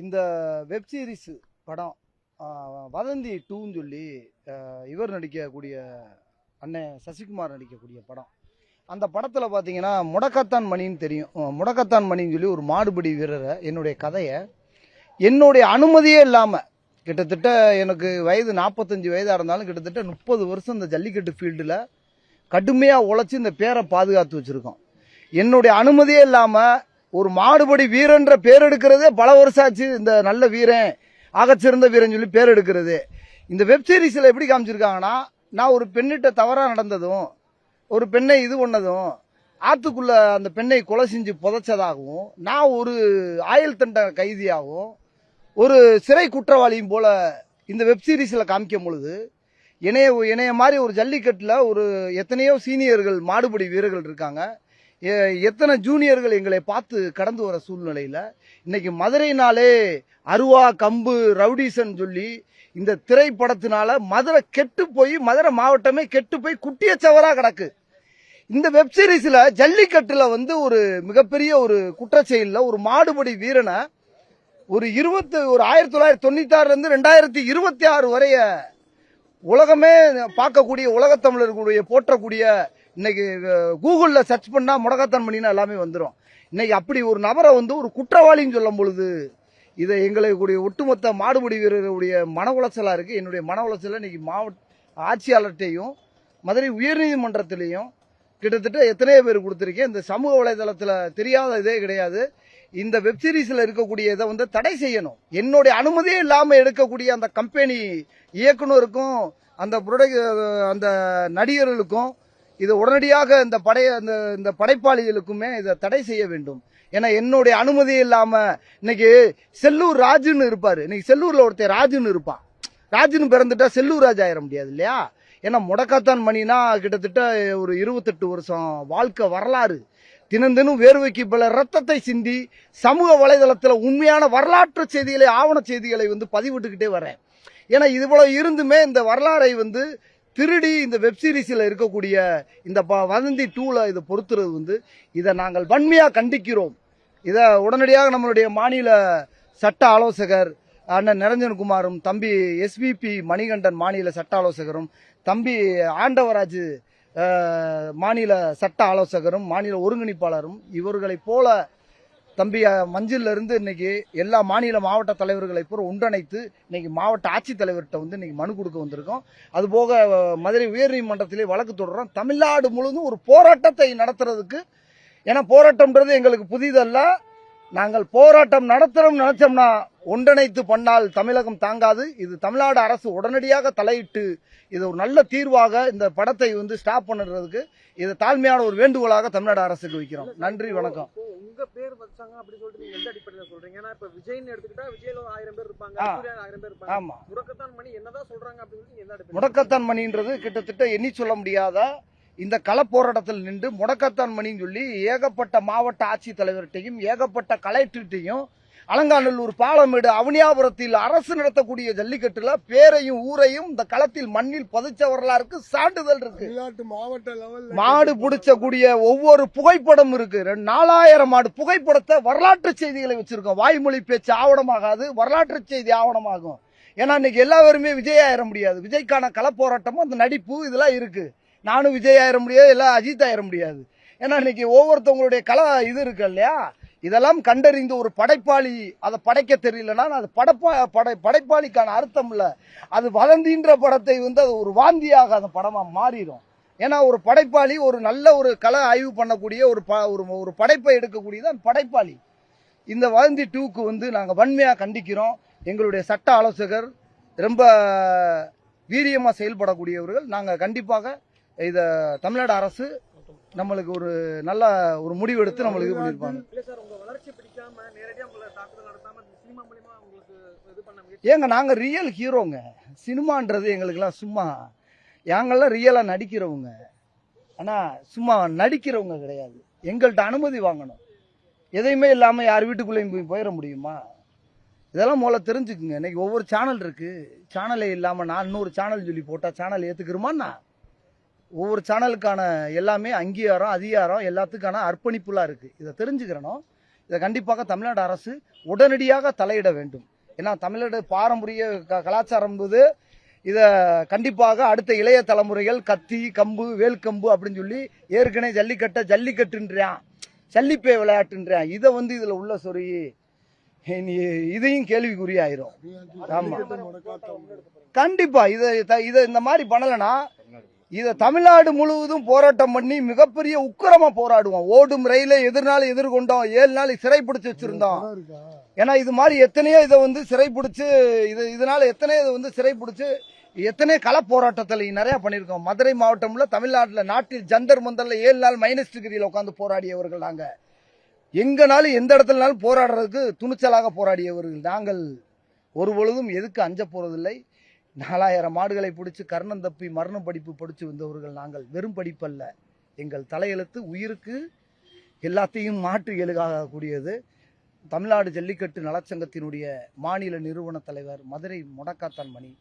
இந்த web series படம் வதந்தி 2ன்னு சொல்லி இவர் நடிக்கக்கூடிய அண்ணன் சசிகுமார் நடிக்கக்கூடிய படம். அந்த படத்தில் பார்த்தீங்கன்னா முடக்கத்தான் மணின்னு தெரியும். முடக்கத்தான் மணின்னு சொல்லி ஒரு மாடுபிடி வீரரை என்னுடைய கதையை என்னுடைய அனுமதியே இல்லாமல் கிட்டத்தட்ட எனக்கு வயது 45 வயதாக இருந்தாலும் கிட்டத்தட்ட 30 வருஷம் இந்த ஜல்லிக்கட்டு ஃபீல்டில் கடுமையாக உழைச்சி இந்த பேரை பாதுகாத்து வச்சுருக்கோம். என்னுடைய அனுமதியே இல்லாமல் ஒரு மாடுபடி வீரன்ற பேர் எடுக்கிறதே பல வருஷம் ஆச்சு. இந்த நல்ல வீரன் ஆகச்சிறந்த வீரன் சொல்லி பேர் எடுக்கிறது. இந்த வெப்சீரிஸில் எப்படி காமிச்சிருக்காங்கன்னா, நான் ஒரு பெண்ணிட்ட தவறாக நடந்ததும் ஒரு பெண்ணை இது பண்ணதும் ஆற்றுக்குள்ளே அந்த பெண்ணை கொலை செஞ்சு புதைச்சதாகவும், நான் ஒரு ஆயுள் தண்டனை கைதியாகவும் ஒரு சிறை குற்றவாளியும் போல இந்த வெப்சீரிஸில் காமிக்கும் பொழுது இணைய மாதிரி ஒரு ஜல்லிக்கட்டில் ஒரு எத்தனையோ சீனியர்கள் மாடுபடி வீரர்கள் இருக்காங்க. எத்தனை ஜூனியர்கள் எங்களை பார்த்து கடந்து வர சூழ்நிலையில் இன்னைக்கு மதுரைனாலே அருவா கம்பு ரவுடிசன் சொல்லி இந்த திரைப்படத்தினால மதுரை கெட்டு போய் மதுரை மாவட்டமே கெட்டு போய் குட்டியச்சவராக கிடக்கு. இந்த வெப்சீரிஸில் ஜல்லிக்கட்டில் ஒரு மிகப்பெரிய ஒரு குற்றச்செயலில் ஒரு மாடுபடி வீரனை ஒரு 1996 2026 வரைய உலகமே பார்க்கக்கூடிய உலகத்தமிழர்களுடைய போற்றக்கூடிய இன்னைக்கு கூகுளில் சர்ச் பண்ணால் முடக்கத்தான் மணின்னு எல்லாமே வந்துடும். இன்னைக்கு அப்படி ஒரு நபரை ஒரு குற்றவாளின்னு சொல்லும் பொழுது இதை எங்களுடைய ஒட்டுமொத்த மாடுபிடி வீரர்களுடைய மன உளைச்சலாக இருக்குது. என்னுடைய மன உளைச்சலை இன்னைக்கு மாவட்ட ஆட்சியாளர்கிட்டையும் மதுரை உயர்நீதிமன்றத்திலையும் கிட்டத்தட்ட எத்தனையோ பேர் கொடுத்துருக்கேன். இந்த சமூக வலைதளத்தில் தெரியாத இதே கிடையாது. இந்த வெப்சீரிஸில் இருக்கக்கூடிய இதை தடை செய்யணும். என்னுடைய அனுமதியே இல்லாமல் எடுக்கக்கூடிய அந்த கம்பெனி இயக்குனருக்கும் அந்த நடிகர்களுக்கும் இதை உடனடியாக இந்த படைப்பாளிகளுக்குமே இதை தடை செய்ய வேண்டும். ஏன்னா என்னுடைய அனுமதி இல்லாமல் இன்னைக்கு செல்லூர் ராஜுன்னு இருப்பார். இன்னைக்கு செல்லூரில் ஒருத்தர் ராஜுன்னு இருப்பான். ராஜுன்னு பிறந்துட்டா செல்லூர் ராஜ் ஆயிட முடியாது இல்லையா? ஏன்னா முடக்கத்தான் மணினா கிட்டத்தட்ட ஒரு 28 வருஷம் வாழ்க்கை வரலாறு. தினம் வேர்வைக்கு பல ரத்தத்தை சிந்தி சமூக வலைதளத்தில் உண்மையான வரலாற்று செய்திகளை ஆவண செய்திகளை பதிவிட்டுக்கிட்டே வரேன். ஏன்னா இது போல இருந்துமே இந்த வரலாறை திருடி இந்த வெப்சீரிஸில் இருக்கக்கூடிய இந்த வதந்தி 2ல இதை பொறுத்துறது இதை நாங்கள் வன்மையாக கண்டிக்கிறோம். இதை உடனடியாக நம்மளுடைய மாநில சட்ட ஆலோசகர் அண்ணன் நிரஞ்சன்குமாரும், தம்பி SVP மணிகண்டன் மாநில சட்ட ஆலோசகரும், தம்பி ஆண்டவராஜ் மாநில சட்ட ஆலோசகரும், மாநில ஒருங்கிணைப்பாளரும், இவர்களைப் போல தம்பி மஞ்சில இருந்து இன்னைக்கு எல்லா மாநில மாவட்ட தலைவர்களை பூரா ஒன்றிணைத்து இன்னைக்கு மாவட்ட ஆட்சித்தலைவர்கிட்ட இன்னைக்கு மனு கொடுக்க வந்திருக்கோம். அதுபோக மதுரை உயர்நீதிமன்றத்திலே வழக்கு தொடர்றோம். தமிழ்நாடு முழுவதும் ஒரு போராட்டத்தை நடத்துறதுக்கு, ஏன்னா போராட்டம்ன்றது எங்களுக்கு புதிதல்ல. நாங்கள் போராட்டம் நடத்துறோம் நினைச்சோம்னா ஒன்றிணைத்து பண்ணால் தமிழகம் தாங்காது. இது தமிழ்நாடு அரசு உடனடியாக தலையிட்டு இது ஒரு நல்ல தீர்வாக இந்த படத்தை ஸ்டாப் பண்ணுறதுக்கு இது தாழ்மையான ஒரு வேண்டுகோளாக தமிழ்நாடு அரசுக்கு வைக்கிறோம். நன்றி, வணக்கம். உங்க பேர் வச்சாங்க அப்படி சொல்லிட்டு நீங்க எந்த அடிப்படையில சொல்றீங்க? ஏன்னா இப்ப விஜய்னு எடுத்துக்கிட்டா விஜய்ல 1000 பேர் இருப்பாங்க, 1000 பேர் இருப்பாங்க. ஆமா, முடக்கத்தான் மணி என்னதான் சொல்றாங்க அப்படின்னு சொல்லி எந்த அடிப்படையில? முடக்கத்தான் மணின்றது கிட்டத்தட்ட எண்ணி சொல்ல முடியாத இந்த கள போராட்டத்தில் நின்று முடக்கத்தான் மணின்னு சொல்லி ஏகப்பட்ட மாவட்ட ஆட்சித்தலைவர்கிட்டையும் ஏகப்பட்ட கலெக்டர்கிட்டையும் அலங்காநல்லூர், பாலமேடு, அவனியாபுரத்தில் அரசு நடத்தக்கூடிய ஜல்லிக்கட்டுல பேரையும் ஊரையும் இந்த களத்தில் மண்ணில் பதிச்ச வரலாறுக்கு சான்றிதழ் இருக்கு. மாவட்ட லெவல் மாடு பிடிச்சக்கூடிய ஒவ்வொரு புகைப்படம் இருக்கு. 4000 மாடு புகைப்படத்தை வரலாற்று செய்திகளை வச்சிருக்கோம். வாய்மொழி பேச்சு ஆவணமாகாது, வரலாற்று செய்தி ஆவணமாகும். ஏன்னா இன்னைக்கு எல்லாருமே விஜய் ஆயிட முடியாது. விஜய்க்கான கள போராட்டமும் அந்த நடிப்பு இதெல்லாம் இருக்கு. நானும் விஜய் ஆயிட முடியாது, எல்லாம் அஜித் ஆயிட முடியாது. ஏன்னா இன்னைக்கு ஒவ்வொருத்தவங்களுடைய கல இது இருக்கு இல்லையா? இதெல்லாம் கண்டறிந்து ஒரு படைப்பாளி அதை படைக்க தெரியலன்னா அது படைப்பாளிக்கான அர்த்தம் இல்லை. அது வதந்தின்ற படத்தை அது ஒரு வாந்தியாக அந்த படமா மாறிடும். ஏன்னா ஒரு படைப்பாளி ஒரு நல்ல ஒரு கலை ஆய்வு பண்ணக்கூடிய ஒரு படைப்பை எடுக்கக்கூடியதான் படைப்பாளி. இந்த வதந்தி 2க்கு நாங்கள் வன்மையாக கண்டிக்கிறோம். எங்களுடைய சட்ட ஆலோசகர் ரொம்ப வீரியமாக செயல்படக்கூடியவர்கள். நாங்கள் கண்டிப்பாக இதை தமிழ்நாடு அரசு நம்மளுக்கு ஒரு நல்ல ஒரு முடிவு எடுத்து நம்மளுக்கு இது பண்ணிருப்பாங்க. ஏங்க நாங்க ரியல் ஹீரோங்க. சினிமான்றது எங்களுக்கெல்லாம் சும்மா, நாங்கெல்லாம் ரியலா நடிக்கிறவங்க. ஆனா சும்மா நடிக்கிறவங்க கிடையாது. எங்கள்கிட்ட அனுமதி வாங்கணும். எதையுமே இல்லாம யார் வீட்டுக்குள்ளேயும் போயிட முடியுமா? இதெல்லாம் முதல்ல தெரிஞ்சுக்குங்க. இன்னைக்கு ஒவ்வொரு சேனல் இருக்கு. சேனலே இல்லாம நான் இன்னொரு சேனல் சொல்லி போட்டா சேனல் ஏத்துக்கிறோமான்னா? ஒவ்வொரு சேனலுக்கான எல்லாமே அங்கீகாரம் அதிகாரம் எல்லாத்துக்கான அர்ப்பணிப்புலாம் இருக்குது. இதை தெரிஞ்சுக்கிறணும். இதை கண்டிப்பாக தமிழ்நாடு அரசு உடனடியாக தலையிட வேண்டும். ஏன்னா தமிழ்நாடு பாரம்பரிய கலாச்சாரம் என்பது இதை கண்டிப்பாக அடுத்த இளைய தலைமுறைகள் கத்தி கம்பு வேல்கம்பு அப்படின்னு சொல்லி ஏற்கனவே ஜல்லிக்கட்டுன்றான், ஜல்லிப்பே விளையாட்டுன்றான். இதை இதுல உள்ள சொறி இதையும் கேள்விக்குறியாயிரும். ஆமா, கண்டிப்பா இதை இந்த மாதிரி பண்ணலன்னா இதை தமிழ்நாடு முழுவதும் போராட்டம் பண்ணி மிகப்பெரிய உக்கிரமா போராடுவோம். ஓடும் ரயிலை எதிர்நாள் எதிர்கொண்டோம், 7 நாள் சிறைப்பிடிச்சு வச்சிருந்தோம். ஏன்னா இது மாதிரி எத்தனையோ இதை சிறைப்பிடிச்சு இதனால எத்தனையோ இதை சிறைப்பிடிச்சு எத்தனையோ கள போராட்டத்தில் நிறைய பண்ணியிருக்கோம். மதுரை மாவட்டம்ல தமிழ்நாட்டில் நாட்டில் ஜந்தர் மந்தர்ல 7 நாள் மைனஸ் டிகிரியில் உட்காந்து போராடியவர்கள் நாங்க. எங்கனாலும் எந்த இடத்துலனாலும் போராடுறதுக்கு துணிச்சலாக போராடியவர்கள் நாங்கள். ஒரு பொழுதும் எதுக்கு அஞ்ச போறதில்லை. 4000 மாடுகளை பிடிச்சு கர்ணம் தப்பி மரண படிப்பு படிச்சு வந்தவர்கள் நாங்கள். வெறும் படிப்பல்ல, எங்கள் தலையெழுத்து உயிருக்கு எல்லாத்தையும் மாற்று எழுகக்கூடியது. தமிழ்நாடு ஜல்லிக்கட்டு நலச்சங்கத்தினுடைய மாநில நிறுவன தலைவர் மதுரை முடக்காத்தான் மணி.